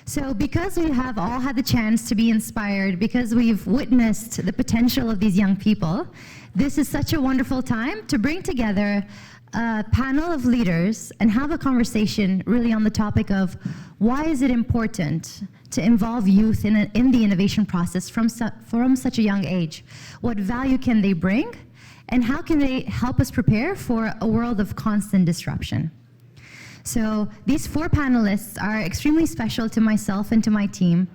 So because we have all had the chance to be inspired, because we've witnessed the potential of these young people, this is such a wonderful time to bring together a panel of leaders and have a conversation really on the topic of why is it important to involve youth in the innovation process from such a young age? What value can they bring? And how can they help us prepare for a world of constant disruption? So these 4 panelists are extremely special to myself and to my team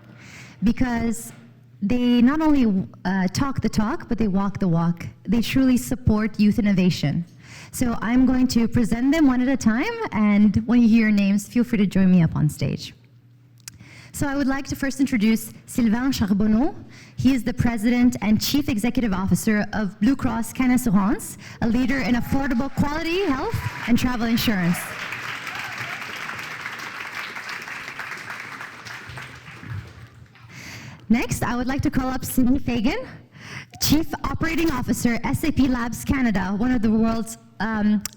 because they not only talk the talk, but they walk the walk. They truly support youth innovation. So I'm going to present them one at a time, and when you hear your names, feel free to join me up on stage. So I would like to first introduce Sylvain Charbonneau. He is the President and Chief Executive Officer of Blue Cross Canassurance, a leader in affordable quality health and travel insurance. Next, I would like to call up Cindy Fagen, Chief Operating Officer, SAP Labs Canada, one of the world's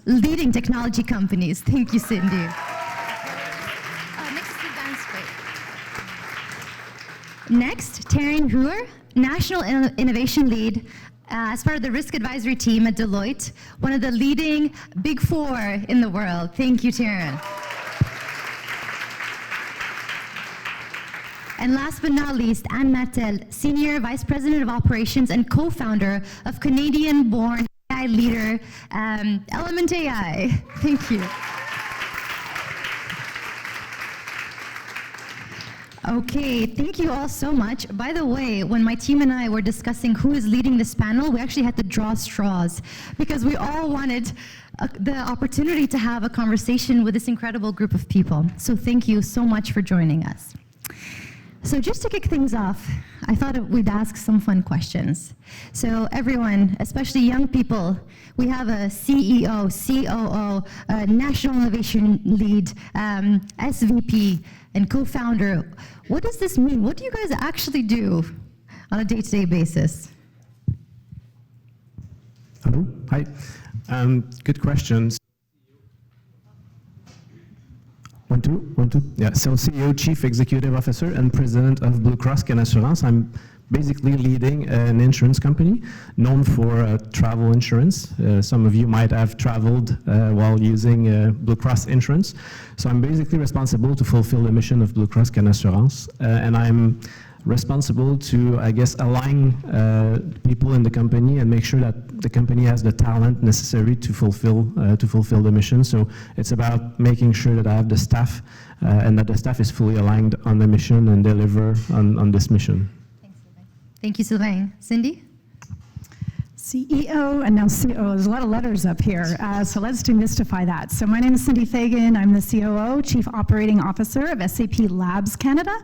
leading technology companies. Thank you, Cindy. Next, Taryn, Huyer, National Innovation Lead as part of the Risk Advisory Team at Deloitte, one of the leading Big 4 in the world. Thank you, Taryn. And last but not least, Martel, Senior Vice President of Operations and co-founder of Canadian-born AI leader, Element AI. Thank you. Okay, thank you all so much. By the way, when my team and I were discussing who is leading this panel, we actually had to draw straws because we all wanted the opportunity to have a conversation with this incredible group of people. So thank you so much for joining us. So just to kick things off, I thought we'd ask some fun questions. So everyone, especially young people, we have a CEO, COO, a National Innovation Lead, SVP, and co-founder. What does this mean? What do you guys actually do on a day-to-day basis? Hello, hi. Good questions. 1, 2, 1, 2. Yeah, so CEO, Chief Executive Officer, and President of Blue Cross Canassurance. I'm basically leading an insurance company known for travel insurance. Some of you might have traveled while using Blue Cross insurance. So I'm basically responsible to fulfill the mission of Blue Cross Canassurance, and I'm responsible to, I guess, align people in the company and make sure that the company has the talent necessary to fulfill the mission. So it's about making sure that I have the staff and that the staff is fully aligned on the mission and deliver on this mission. Thanks, Sylvain. Thank you, Sylvain. Cindy? CEO and now COO. There's a lot of letters up here, so let's demystify that. So my name is Cindy Fagen. I'm the COO, Chief Operating Officer of SAP Labs Canada.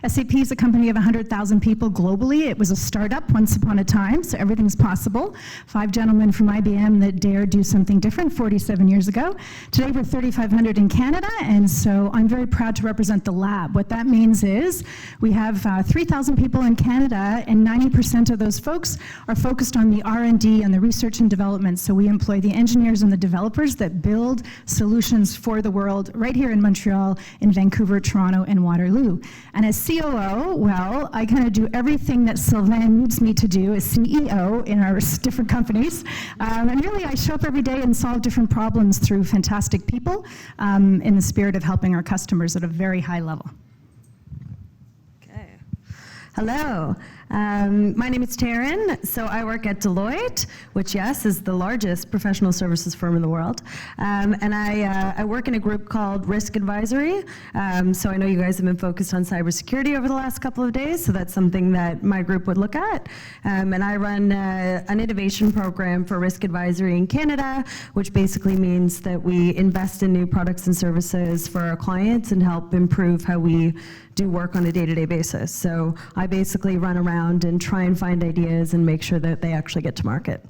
SAP is a company of 100,000 people globally. It was a startup once upon a time, so everything's possible. 5 gentlemen from IBM that dared do something different 47 years ago. Today we're 3,500 in Canada, and so I'm very proud to represent the lab. What that means is we have 3,000 people in Canada, and 90% of those folks are focused on the R&D and the research and development. So we employ the engineers and the developers that build solutions for the world right here in Montreal, in Vancouver, Toronto, and Waterloo. And as COO, well, I kind of do everything that Sylvain needs me to do as CEO in our different companies. And really, I show up every day and solve different problems through fantastic people in the spirit of helping our customers at a very high level. Okay. Hello. My name is Taryn, so I work at Deloitte, which, yes, is the largest professional services firm in the world. And I work in a group called Risk Advisory. So I know you guys have been focused on cybersecurity over the last couple of days, so that's something that my group would look at. And I run an innovation program for Risk Advisory in Canada, which basically means that we invest in new products and services for our clients and help improve how we do work on a day-to-day basis. So I basically run around and try and find ideas and make sure that they actually get to market.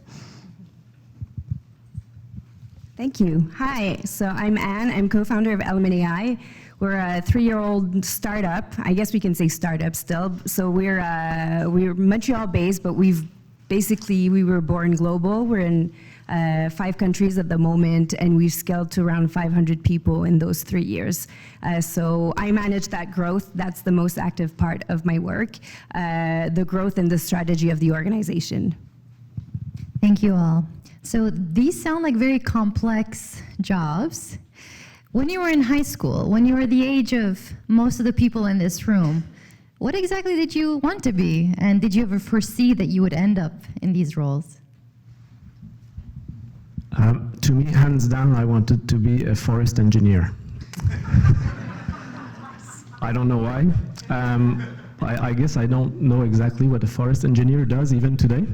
Thank you. Hi, so I'm Anne. I'm co-founder of Element AI. We're a 3-year-old startup. I guess we can say startup still. So we're Montreal-based, but we've basically, we were born global. We're in 5 countries at the moment, and we've scaled to around 500 people in those 3 years. So I manage that growth. That's the most active part of my work, the growth and the strategy of the organization. Thank you all. So these sound like very complex jobs. When you were in high school, when you were the age of most of the people in this room, what exactly did you want to be? And did you ever foresee that you would end up in these roles? To me, hands down, I wanted to be a forest engineer. I don't know why. I guess I don't know exactly what a forest engineer does even today.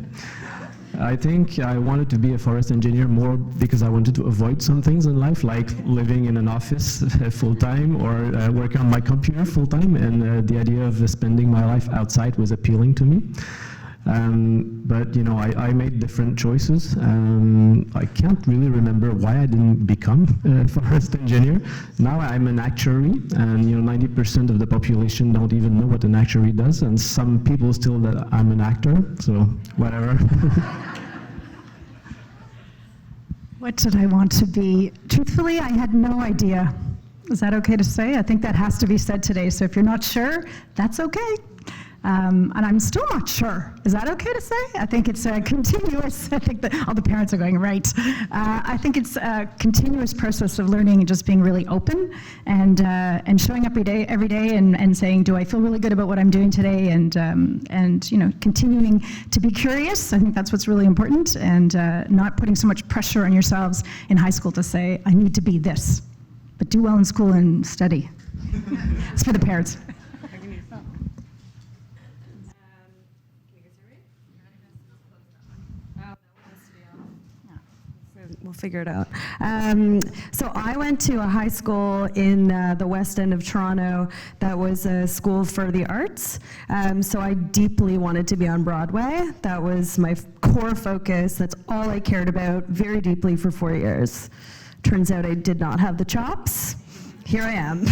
I think I wanted to be a forest engineer more because I wanted to avoid some things in life, like living in an office full-time or working on my computer full-time, and the idea of spending my life outside was appealing to me. But you know, I made different choices. I can't really remember why I didn't become a forest engineer. Now I'm an actuary, and you know, 90% of the population don't even know what an actuary does, and some people still that I'm an actor. So whatever. What did I want to be? Truthfully, I had no idea. Is that okay to say? I think that has to be said today. So if you're not sure, that's okay. And I'm still not sure. Is that okay to say? I think it's a continuous, I think that all the parents are going, right. I think it's a continuous process of learning and just being really open and showing up every day and saying, do I feel really good about what I'm doing today? And you know, continuing to be curious. I think that's what's really important, and not putting so much pressure on yourselves in high school to say, I need to be this, but do well in school and study. It's for the parents. We'll figure it out. So I went to a high school in the West End of Toronto that was a school for the arts. So I deeply wanted to be on Broadway. That was my core focus. That's all I cared about very deeply for 4 years. Turns out I did not have the chops. Here I am.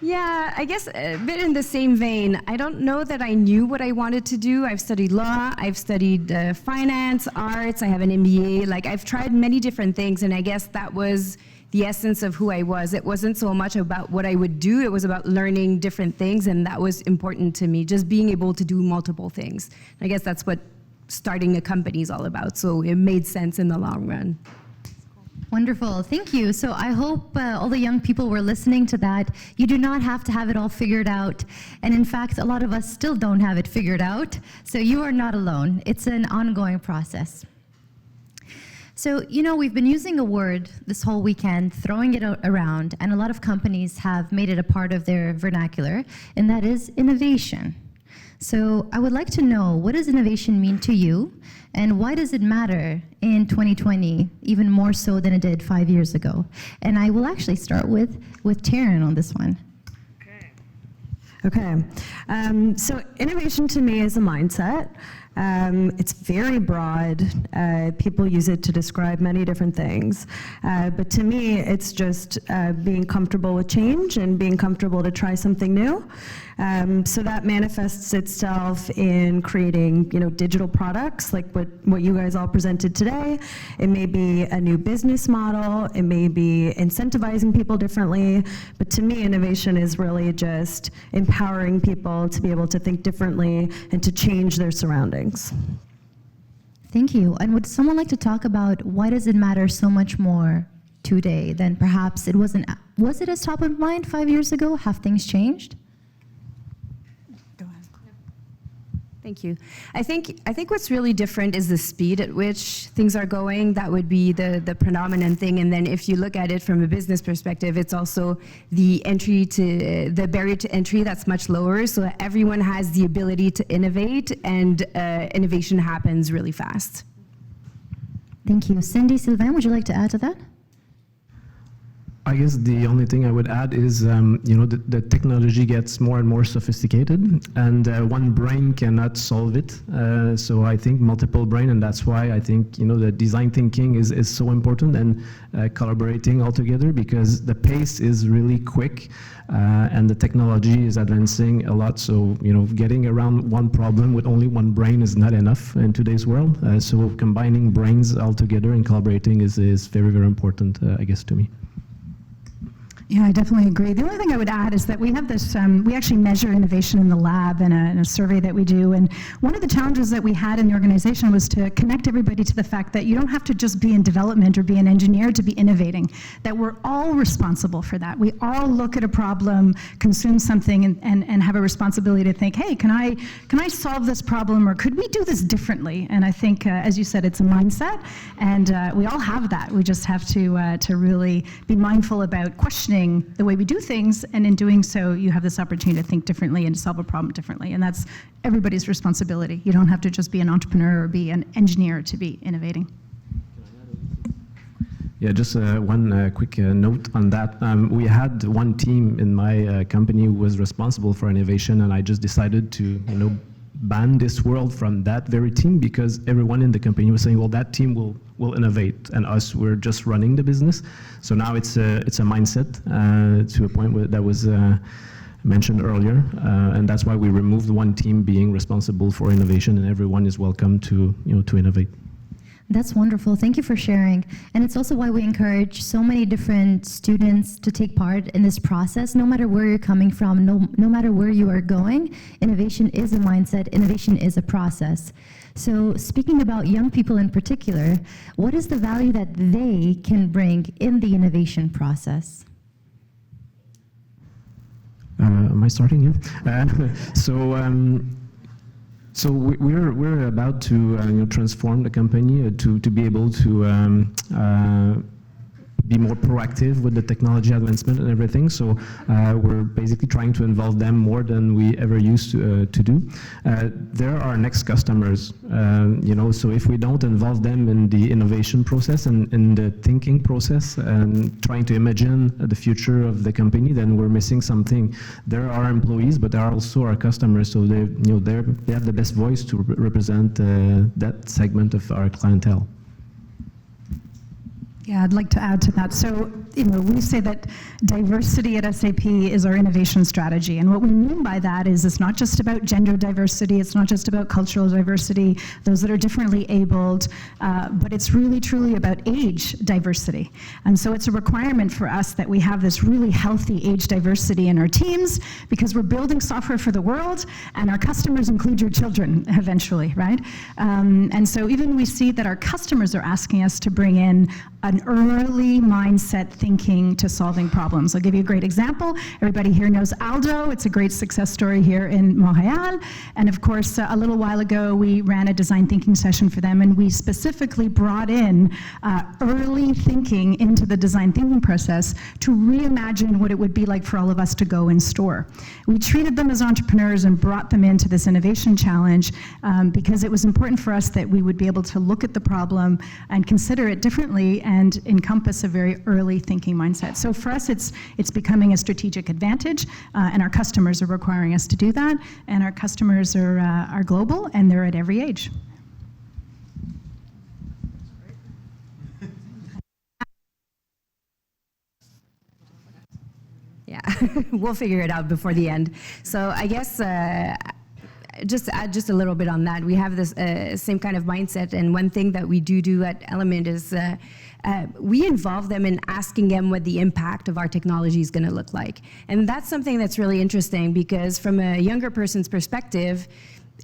Yeah, I guess a bit in the same vein. I don't know that I knew what I wanted to do. I've studied law, I've studied finance, arts, I have an MBA. Like, I've tried many different things, and I guess that was the essence of who I was. It wasn't so much about what I would do, it was about learning different things, and that was important to me, just being able to do multiple things. I guess that's what starting a company is all about, so it made sense in the long run. Wonderful, thank you. So I hope all the young people were listening to that. You do not have to have it all figured out. And in fact, a lot of us still don't have it figured out. So you are not alone. It's an ongoing process. So, you know, we've been using a word this whole weekend, throwing it around, and a lot of companies have made it a part of their vernacular, and that is innovation. So I would like to know, what does innovation mean to you, and why does it matter in 2020, even more so than it did 5 years ago? And I will actually start with Taryn on this one. Okay. So innovation to me is a mindset. It's very broad. People use it to describe many different things. But to me, it's just being comfortable with change and being comfortable to try something new. So that manifests itself in creating, you know, digital products like what you guys all presented today. It may be a new business model. It may be incentivizing people differently. But to me, innovation is really just empowering people to be able to think differently and to change their surroundings. Thank you. And would someone like to talk about why does it matter so much more today than perhaps it wasn't? Was it as top of mind 5 years ago? Have things changed? Thank you. I think what's really different is the speed at which things are going. That would be the predominant thing. And then if you look at it from a business perspective, it's also the barrier to entry that's much lower. So that everyone has the ability to innovate, and innovation happens really fast. Thank you. Cindy, Sylvain, would you like to add to that? I guess the only thing I would add is, the technology gets more and more sophisticated, and one brain cannot solve it. So I think multiple brain, and that's why I think, the design thinking is so important, and collaborating all together, because the pace is really quick, and the technology is advancing a lot. So, getting around one problem with only one brain is not enough in today's world. So combining brains all together and collaborating is very, very important, I guess, to me. Yeah, I definitely agree. The only thing I would add is that we have this, we actually measure innovation in the lab in a survey that we do. And one of the challenges that we had in the organization was to connect everybody to the fact that you don't have to just be in development or be an engineer to be innovating, that we're all responsible for that. We all look at a problem, consume something, and have a responsibility to think, hey, can I solve this problem, or could we do this differently? And I think, as you said, it's a mindset, and we all have that. We just have to really be mindful about questioning the way we do things, and in doing so, you have this opportunity to think differently and to solve a problem differently, and that's everybody's responsibility. You don't have to just be an entrepreneur or be an engineer to be innovating. Yeah, just one quick note on that. We had one team in my company who was responsible for innovation, and I just decided to, ban this world from that very team, because everyone in the company was saying, well, that team will innovate, and us, we're just running the business. So now it's a mindset to a point that was mentioned earlier, and that's why we removed one team being responsible for innovation, and everyone is welcome to innovate. That's wonderful. Thank you for sharing. And it's also why we encourage so many different students to take part in this process, no matter where you're coming from, no matter where you are going. Innovation is a mindset. Innovation is a process. So speaking about young people in particular, what is the value that they can bring in the innovation process? Am I starting here? So we're about to transform the company to be able to be more proactive with the technology advancement and everything. So we're basically trying to involve them more than we ever used to do. They're our next customers, so if we don't involve them in the innovation process and in the thinking process and trying to imagine the future of the company, then we're missing something. They're our employees, but they're also our customers, so they have the best voice to represent that segment of our clientele. Yeah, I'd like to add to that. So, we say that diversity at SAP is our innovation strategy. And what we mean by that is it's not just about gender diversity, it's not just about cultural diversity, those that are differently abled, but it's really, truly about age diversity. And so it's a requirement for us that we have this really healthy age diversity in our teams, because we're building software for the world, and our customers include your children eventually, right? And so even we see that our customers are asking us to bring in an early mindset thinking to solving problems. I'll give you a great example. Everybody here knows Aldo. It's a great success story here in Montreal. And of course, a little while ago, we ran a design thinking session for them, and we specifically brought in early thinking into the design thinking process to reimagine what it would be like for all of us to go in store. We treated them as entrepreneurs and brought them into this innovation challenge because it was important for us that we would be able to look at the problem and consider it differently and encompass a very early thinking mindset. So for us, it's becoming a strategic advantage, and our customers are requiring us to do that, and our customers are global, and they're at every age. Yeah, we'll figure it out before the end. So I guess just to add just a little bit on that, we have this same kind of mindset, and one thing that we do at Element is we involve them in asking them what the impact of our technology is going to look like. And that's something that's really interesting, because from a younger person's perspective,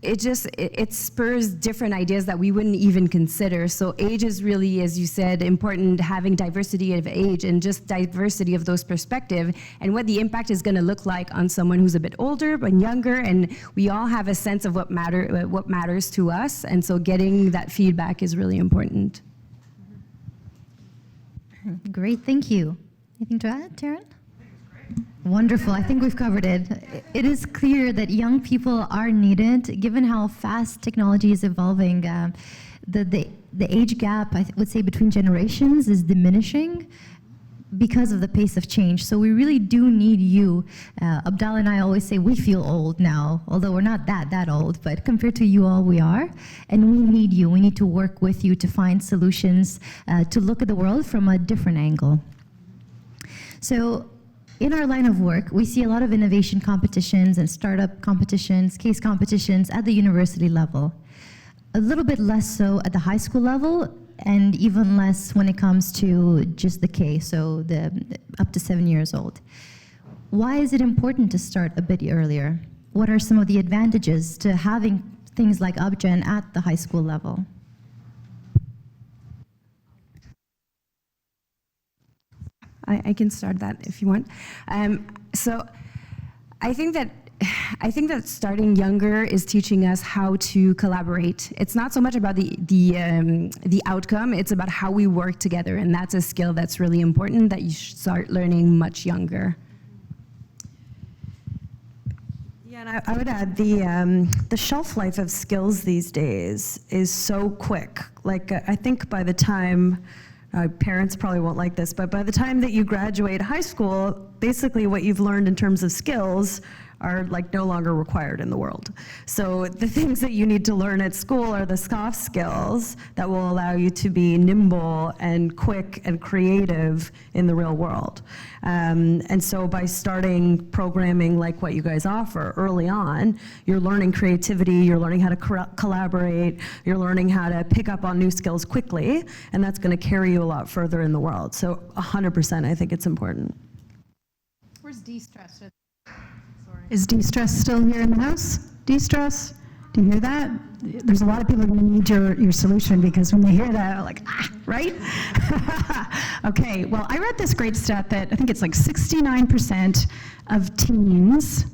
it spurs different ideas that we wouldn't even consider. So age is really, as you said, important, having diversity of age and just diversity of those perspectives, and what the impact is going to look like on someone who's a bit older but younger, and we all have a sense of what matters to us, and so getting that feedback is really important. Great, thank you. Anything to add, Taryn? Wonderful. I think we've covered it. It is clear that young people are needed, given how fast technology is evolving. The age gap, I would say, between generations is diminishing. because of the pace of change. So we really do need you. Abdal and I always say we feel old now, although we're not that old, but compared to you all, we are. And we need you. We need to work with you to find solutions, to look at the world from a different angle. So in our line of work, we see a lot of innovation competitions and startup competitions, case competitions at the university level. A little bit less so at the high school level, and even less when it comes to just the K, so the up to 7 years old. Why is it important to start a bit earlier? What are some of the advantages to having things like upGen at the high school level? I can start that if you want. So I think that starting younger is teaching us how to collaborate. It's not so much about the outcome, it's about how we work together, and that's a skill that's really important that you should start learning much younger. Yeah, and I would add the shelf life of skills these days is so quick. Like, I think by the time, parents probably won't like this, but by the time that you graduate high school, basically what you've learned in terms of skills are like no longer required in the world. So the things that you need to learn at school are the soft skills that will allow you to be nimble and quick and creative in the real world. And so by starting programming like what you guys offer early on, you're learning creativity, you're learning how to collaborate, you're learning how to pick up on new skills quickly, and that's going to carry you a lot further in the world. So 100%, I think it's important. Where's de-stress? Is de-stress still here in the house? De-stress? Do you hear that? There's a lot of people who need your solution, because when they hear that, they're like, right? Okay, well, I read this great stat that I think it's like 69% of teens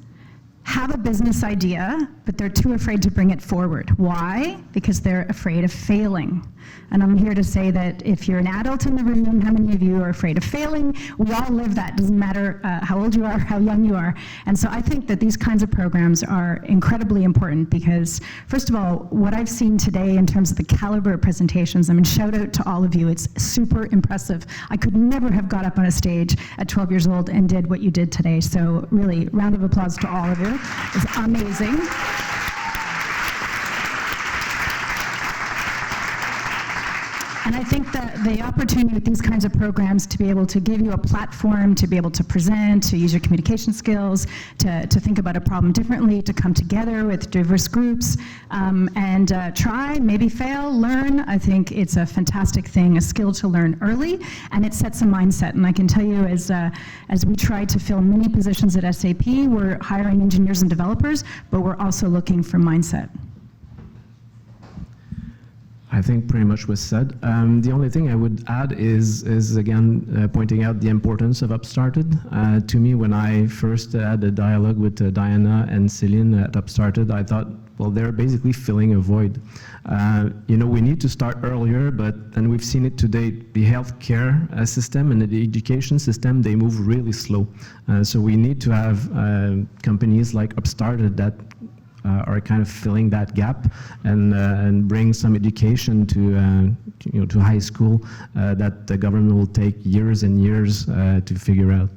have a business idea, but they're too afraid to bring it forward. Why? Because they're afraid of failing. And I'm here to say that if you're an adult in the room, how many of you are afraid of failing? We all live that. Doesn't matter how old you are, how young you are. And so I think that these kinds of programs are incredibly important because, first of all, what I've seen today in terms of the caliber of presentations, I mean, shout out to all of you. It's super impressive. I could never have got up on a stage at 12 years old and did what you did today. So really, round of applause to all of you. It's amazing. And I think that the opportunity with these kinds of programs to be able to give you a platform, to be able to present, to use your communication skills, to think about a problem differently, to come together with diverse groups, and try, maybe fail, learn. I think it's a fantastic thing, a skill to learn early, and it sets a mindset. And I can tell you, as we try to fill many positions at SAP, we're hiring engineers and developers, but we're also looking for mindset. I think pretty much was said. The only thing I would add is again pointing out the importance of UpstartED. To me, when I first had a dialogue with Diana and Céline at UpstartED, I thought, well, they're basically filling a void. You know, we need to start earlier, and we've seen it today, the healthcare system and the education system, they move really slow. So we need to have companies like UpstartED that are kind of filling that gap and bring some education to high school that the government will take years and years to figure out.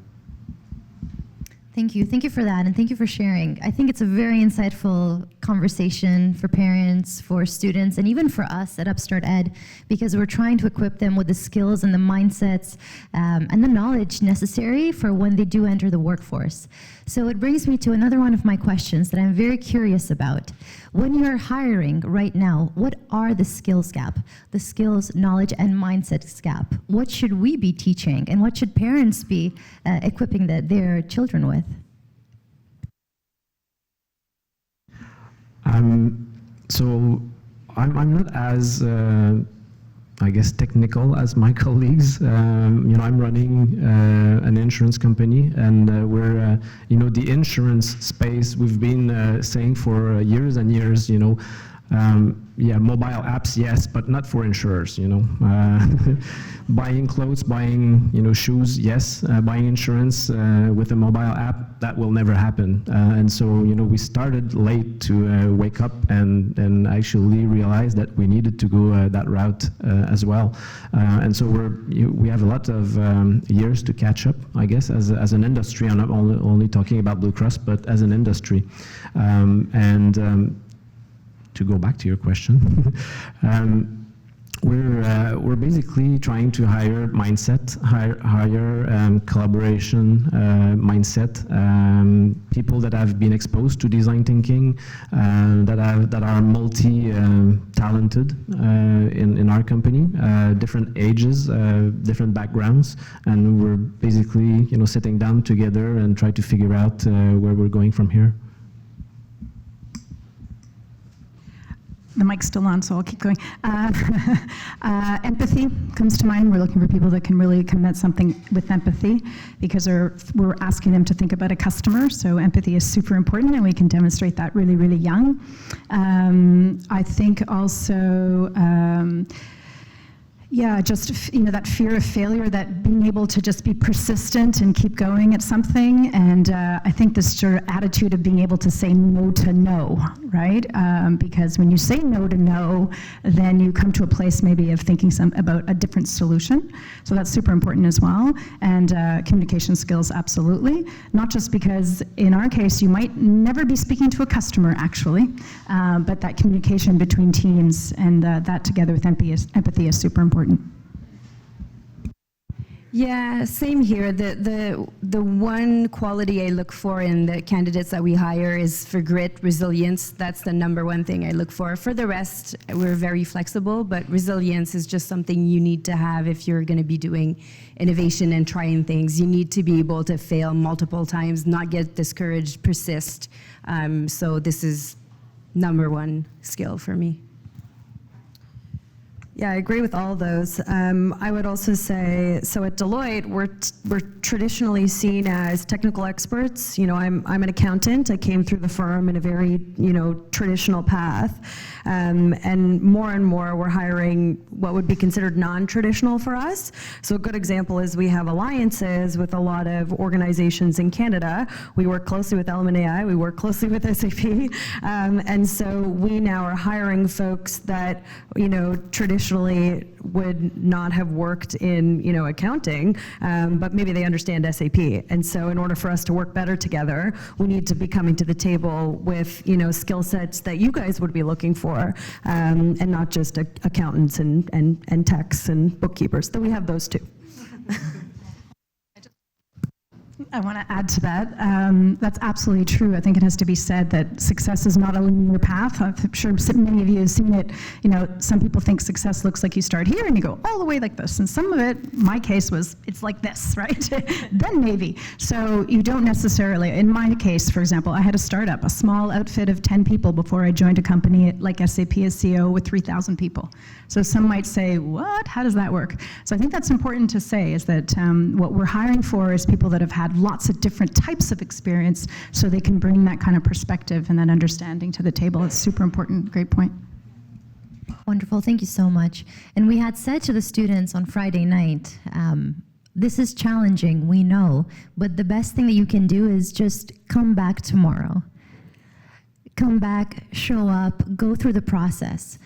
Thank you for that, and thank you for sharing. I think it's a very insightful conversation for parents, for students, and even for us at UpstartED, because we're trying to equip them with the skills and the mindsets and the knowledge necessary for when they do enter the workforce. So it brings me to another one of my questions that I'm very curious about. When you're hiring right now, what are the skills gap, the skills, knowledge, and mindsets gap? What should we be teaching, and what should parents be equipping their children with? So I'm not as I guess technical as my colleagues. You know, I'm running an insurance company, and we're you know, the insurance space, we've been saying for years and years, you know, Yeah, mobile apps, yes, but not for insurers, you know. Buying clothes, buying, you know, shoes, yes. Buying insurance with a mobile app, that will never happen. And so, you know, we started late to wake up and actually realize that we needed to go that route as well. And so we have a lot of years to catch up, I guess, as an industry. I'm not only talking about Blue Cross, but as an industry. To go back to your question, we're basically trying to hire collaboration mindset, people that have been exposed to design thinking, that are multi-talented in our company, different ages, different backgrounds, and we're basically, you know, sitting down together and try to figure out where we're going from here. The mic's still on, so I'll keep going. Empathy comes to mind. We're looking for people that can really commit something with empathy, because we're asking them to think about a customer. So empathy is super important, and we can demonstrate that really, really young. I think also, yeah, just, you know, that fear of failure, that being able to just be persistent and keep going at something. And I think this sort of attitude of being able to say no to no, right? Because when you say no to no, then you come to a place maybe of thinking about a different solution. So that's super important as well. And communication skills, absolutely. Not just because in our case, you might never be speaking to a customer actually, but that communication between teams and that together with empathy is super important. Yeah, same here. The one quality I look for in the candidates that we hire is for grit, resilience. That's the number one thing I look for. For the rest, we're very flexible, but resilience is just something you need to have if you're going to be doing innovation and trying things. You need to be able to fail multiple times, not get discouraged, persist. So this is number one skill for me. Yeah, I agree with all of those. I would also say, so at Deloitte, we're traditionally seen as technical experts. You know, I'm an accountant. I came through the firm in a very, you know, traditional path. And more we're hiring what would be considered non-traditional for us. So a good example is we have alliances with a lot of organizations in Canada. We work closely with Element AI, we work closely with SAP. And so we now are hiring folks that, you know, traditionally would not have worked in, you know, accounting, but maybe they understand SAP. And so in order for us to work better together, we need to be coming to the table with, you know, skill sets that you guys would be looking for, and not just accountants and techs and bookkeepers, though we have those too. I want to add to that. That's absolutely true. I think it has to be said that success is not a linear path. I'm sure many of you have seen it. You know, some people think success looks like you start here and you go all the way like this. And some of it, my case was, it's like this, right? Then maybe. So you don't necessarily, in my case, for example, I had a startup, a small outfit of 10 people before I joined a company like SAP as CEO with 3,000 people. So some might say, what? How does that work? So I think that's important to say, is that what we're hiring for is people that have had lots of different types of experience, so they can bring that kind of perspective and that understanding to the table. It's super important. Great point. Wonderful. Thank you so much. And we had said to the students on Friday night, this is challenging, we know, but the best thing that you can do is just come back tomorrow. Come back, show up, go through the process.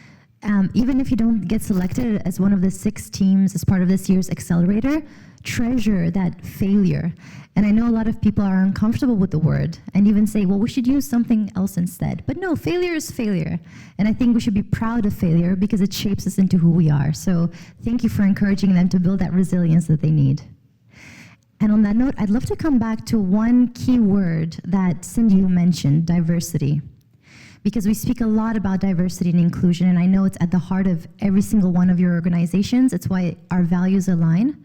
Even if you don't get selected as one of the 6 teams as part of this year's accelerator, treasure that failure. And I know a lot of people are uncomfortable with the word and even say, well, we should use something else instead. But no, failure is failure. And I think we should be proud of failure because it shapes us into who we are. So thank you for encouraging them to build that resilience that they need. And on that note, I'd love to come back to one key word that Cindy mentioned, diversity. Because we speak a lot about diversity and inclusion, and I know it's at the heart of every single one of your organizations. It's why our values align.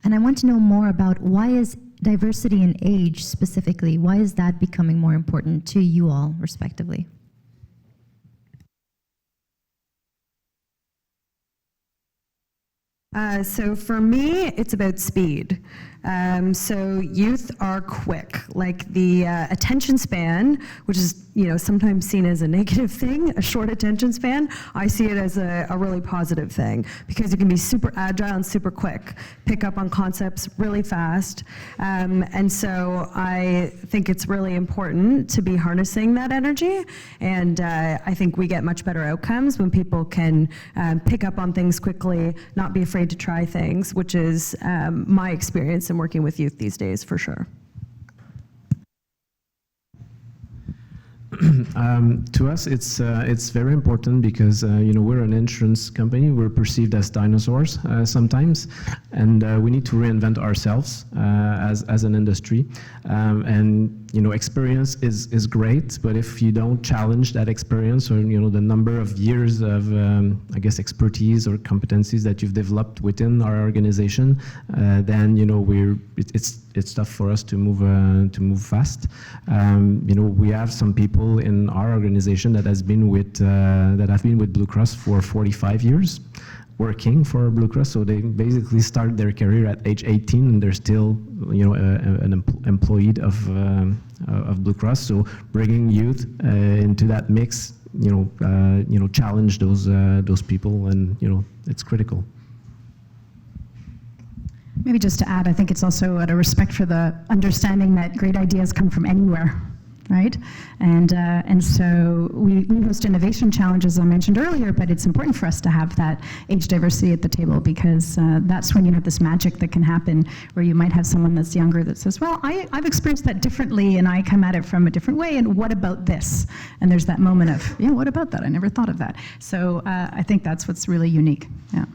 And I want to know more about why is diversity in age specifically, why is that becoming more important to you all, respectively? So for me, it's about speed. So youth are quick, like the attention span, which is sometimes seen as a negative thing, a short attention span. I see it as a really positive thing because you can be super agile and super quick, pick up on concepts really fast. And so I think it's really important to be harnessing that energy. And I think we get much better outcomes when people can pick up on things quickly, not be afraid to try things, which is my experience in working with youth these days, for sure. To us, it's very important because we're an insurance company. We're perceived as dinosaurs sometimes, and we need to reinvent ourselves as an industry. And experience is great, but if you don't challenge that experience or the number of years of expertise or competencies that you've developed within our organization, then it's tough for us to move fast. We have some people in our organization that have been with Blue Cross for 45 years, working for Blue Cross. So they basically start their career at age 18, and they're still an employee of Blue Cross. So bringing youth into that mix, challenge those people, and it's critical. Maybe just to add, I think it's also out of respect for the understanding that great ideas come from anywhere, right? And so we host innovation challenges, I mentioned earlier, but it's important for us to have that age diversity at the table because that's when you have this magic that can happen where you might have someone that's younger that says, well, I've experienced that differently and I come at it from a different way, and what about this? And there's that moment of, yeah, what about that? I never thought of that. So I think that's what's really unique, yeah.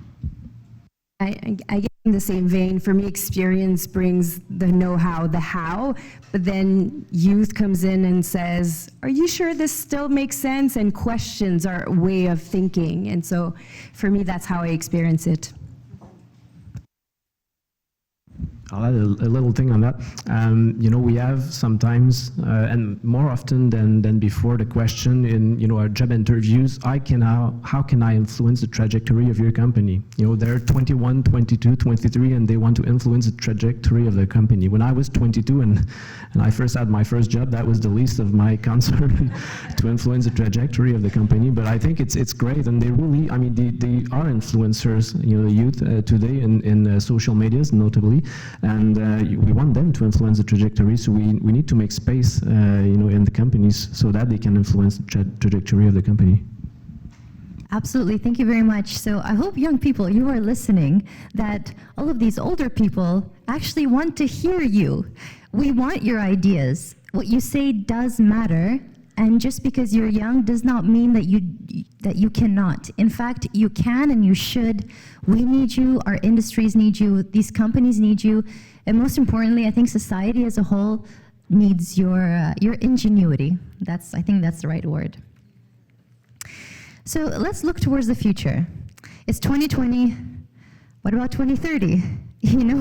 I get in the same vein. For me, experience brings the know-how, the how, but then youth comes in and says, are you sure this still makes sense? And questions our way of thinking. And so for me, that's how I experience it. I'll add a little thing on that. We have sometimes, and more often than before, the question in our job interviews, how can I influence the trajectory of your company? They're 21, 22, 23, and they want to influence the trajectory of their company. When I was 22 and I first had my first job, that was the least of my concern to influence the trajectory of the company. But I think it's great, and they really, they are influencers, the youth today in social medias, notably. And we want them to influence the trajectory, so we need to make space, in the companies so that they can influence the trajectory of the company. Absolutely, thank you very much. So I hope young people, you are listening, that all of these older people actually want to hear you. We want your ideas. What you say does matter. And just because you're young does not mean that you cannot. In fact, you can and you should. We need you, our industries need you, these companies need you, and most importantly, I think society as a whole needs your ingenuity. I think that's the right word. So let's look towards the future. It's 2020. What about 2030?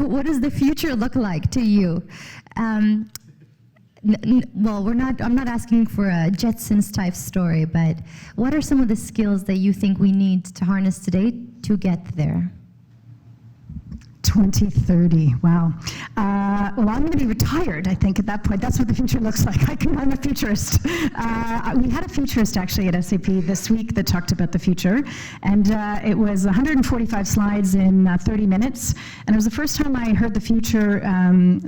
What does the future look like to you? Well, I'm not asking for a Jetsons type story, but what are some of the skills that you think we need to harness today to get there? 2030, wow. Well, I'm going to be retired, I think, at that point. That's what the future looks like. I'm a futurist. We had a futurist, actually, at SAP this week that talked about the future, and it was 145 slides in 30 minutes, and it was the first time I heard the future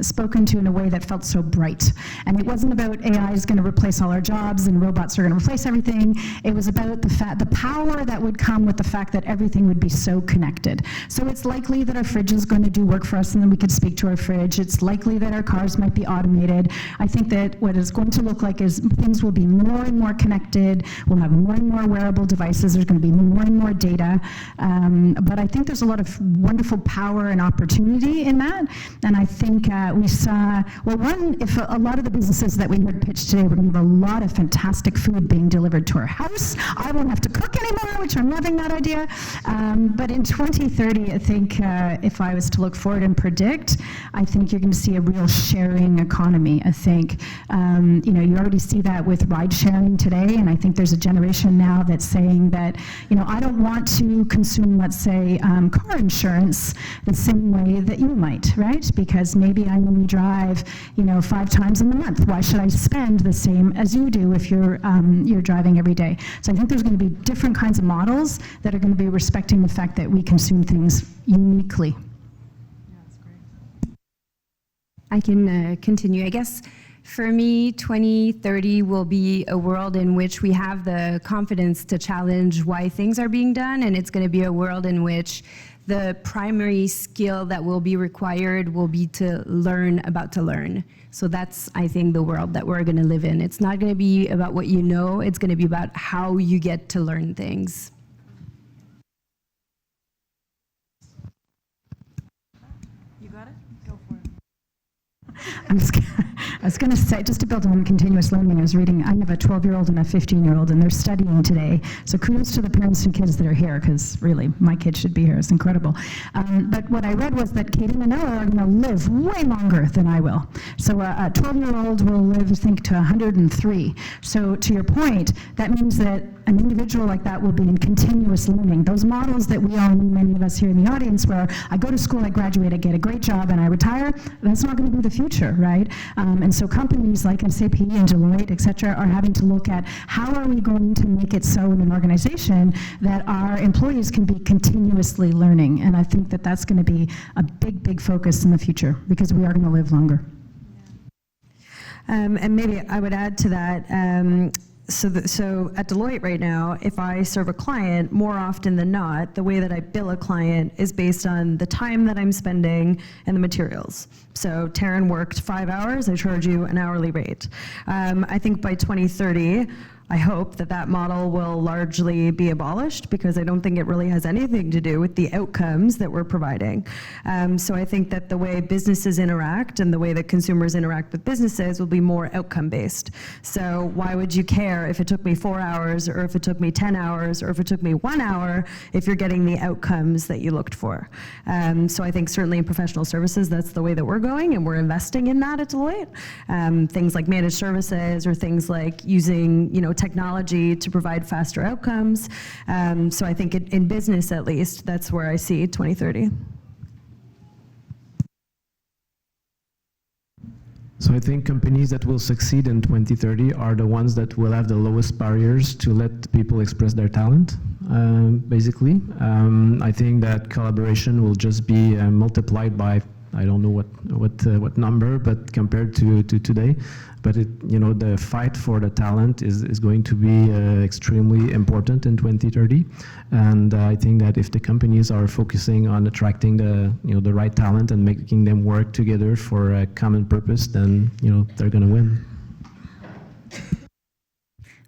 spoken to in a way that felt so bright. And it wasn't about AI is going to replace all our jobs and robots are going to replace everything. It was about the power that would come with the fact that everything would be so connected. So it's likely that our fridge is going to do work for us and then we could speak to our fridge. It's likely that our cars might be automated. I think that what it's going to look like is things will be more and more connected. We'll have more and more wearable devices. There's going to be more and more data. But I think there's a lot of wonderful power and opportunity in that. And I think we saw, if a lot of the businesses that we heard pitched today, we're going to have a lot of fantastic food being delivered to our house. I won't have to cook anymore, which I'm loving that idea. But in 2030, I think if I was to look forward and predict, I think you're going to see a real sharing economy. I think, you already see that with ride sharing today, and I think there's a generation now that's saying that, I don't want to consume, let's say, car insurance the same way that you might, right? Because maybe I only drive, 5 times in a month. Why should I spend the same as you do if you're driving every day? So I think there's going to be different kinds of models that are going to be respecting the fact that we consume things uniquely. I can continue. I guess for me, 2030 will be a world in which we have the confidence to challenge why things are being done, and it's going to be a world in which the primary skill that will be required will be to learn about to learn. So that's, I think, the world that we're going to live in. It's not going to be about what you know, it's going to be about how you get to learn things. You got it? Go for it. I was going to say, just to build on continuous learning, I have a 12-year-old and a 15-year-old, and they're studying today. So kudos to the parents and kids that are here, because really, my kid should be here. It's incredible. But what I read was that Katie and Ella are going to live way longer than I will. So a 12-year-old will live, I think, to 103. So to your point, that means that an individual like that will be in continuous learning. Those models that we all knew, many of us here in the audience, where I go to school, I graduate, I get a great job, and I retire, that's not going to be the future, right? And so companies like SAP and Deloitte, et cetera, are having to look at how are we going to make it so in an organization that our employees can be continuously learning. And I think that that's going to be a big, big focus in the future, because we are going to live longer. And maybe I would add to that, so at Deloitte right now, if I serve a client, more often than not, the way that I bill a client is based on the time that I'm spending and the materials. So Taryn worked 5 hours, I charge you an hourly rate. I think by 2030, I hope that that model will largely be abolished, because I don't think it really has anything to do with the outcomes that we're providing. So I think that the way businesses interact and the way that consumers interact with businesses will be more outcome-based. So why would you care if it took me 4 hours, or if it took me 10 hours, or if it took me 1 hour, if you're getting the outcomes that you looked for? So I think certainly in professional services, that's the way that we're going, and we're investing in that at Deloitte. Things like managed services, or things like using, technology to provide faster outcomes. So I think in business, at least, that's where I see 2030. So I think companies that will succeed in 2030 are the ones that will have the lowest barriers to let people express their talent, basically. I think that collaboration will just be multiplied by, I don't know what number, but compared to today. But the fight for the talent is going to be extremely important in 2030. And I think that if the companies are focusing on attracting the right talent and making them work together for a common purpose, then they're going to win.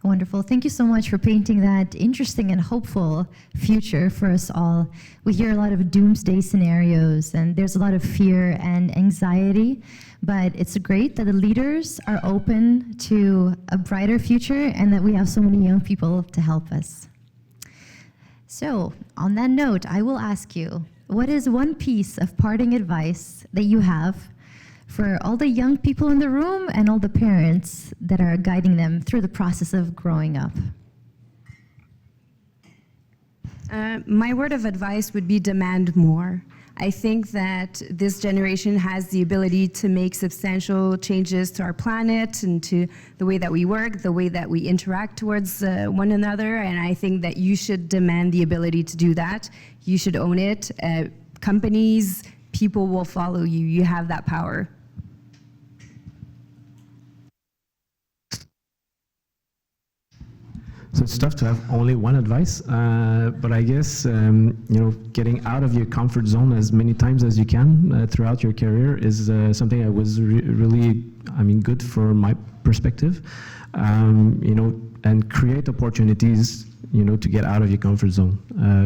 Wonderful. Thank you so much for painting that interesting and hopeful future for us all. We hear a lot of doomsday scenarios, and there's a lot of fear and anxiety, but it's great that the leaders are open to a brighter future and that we have so many young people to help us. So, on that note, I will ask you, what is one piece of parting advice that you have for all the young people in the room and all the parents that are guiding them through the process of growing up? My word of advice would be demand more. I think that this generation has the ability to make substantial changes to our planet and to the way that we work, the way that we interact towards one another, and I think that you should demand the ability to do that. You should own it. Companies, people will follow you. You have that power. So it's tough to have only one advice, but I guess getting out of your comfort zone as many times as you can throughout your career is something that was really, good for my perspective. And create opportunities, to get out of your comfort zone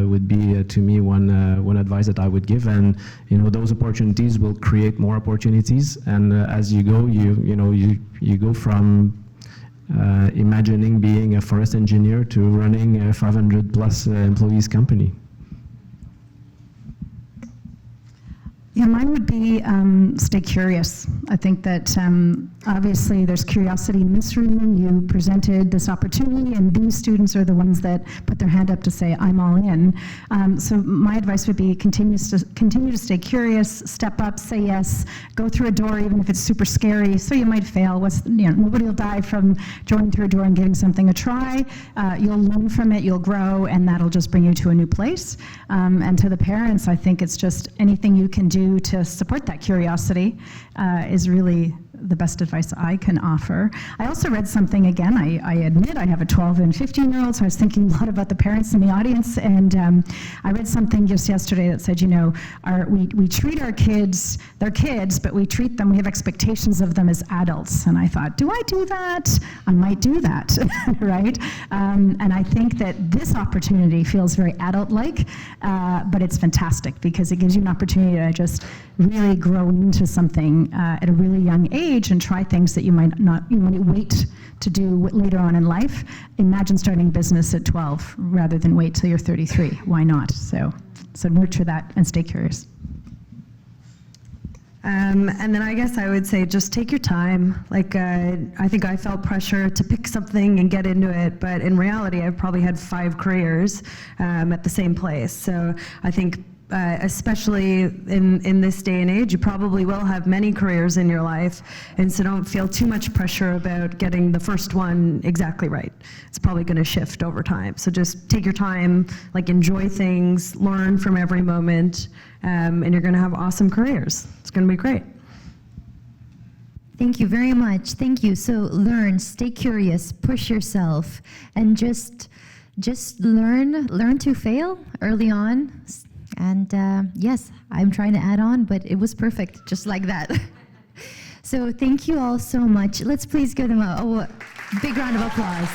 would be to me one advice that I would give. And those opportunities will create more opportunities. And as you go, you go from imagining being a forest engineer to running a 500 plus employees company. Yeah, mine would be stay curious. I think that obviously there's curiosity in this room. You presented this opportunity, and these students are the ones that put their hand up to say, I'm all in. So my advice would be continue to stay curious, step up, say yes, go through a door even if it's super scary. So you might fail. Nobody will die from going through a door and giving something a try. You'll learn from it, you'll grow, and that'll just bring you to a new place. And to the parents, I think it's just anything you can do to support that curiosity is really the best advice I can offer. I also read something, again, I admit I have a 12 and 15-year-old, so I was thinking a lot about the parents in the audience, and I read something just yesterday that said, we treat our kids, they're kids, but we treat them, we have expectations of them as adults. And I thought, do I do that? I might do that, right? And I think that this opportunity feels very adult-like, but it's fantastic because it gives you an opportunity to just really grow into something at a really young age and try things that you might wait to do later on in life. Imagine starting a business at 12 rather than wait till you're 33. Why not? So nurture that and stay curious. And then I guess I would say just take your time. I think I felt pressure to pick something and get into it, but in reality, I've probably had 5 careers at the same place. So I think especially in this day and age, you probably will have many careers in your life, and so don't feel too much pressure about getting the first one exactly right. It's probably going to shift over time. So just take your time, enjoy things, learn from every moment, and you're going to have awesome careers. It's going to be great. Thank you very much. Thank you. So learn, stay curious, push yourself, and just learn to fail early on. And yes, I'm trying to add on, but it was perfect, just like that. So thank you all so much. Let's please give them a big round of applause.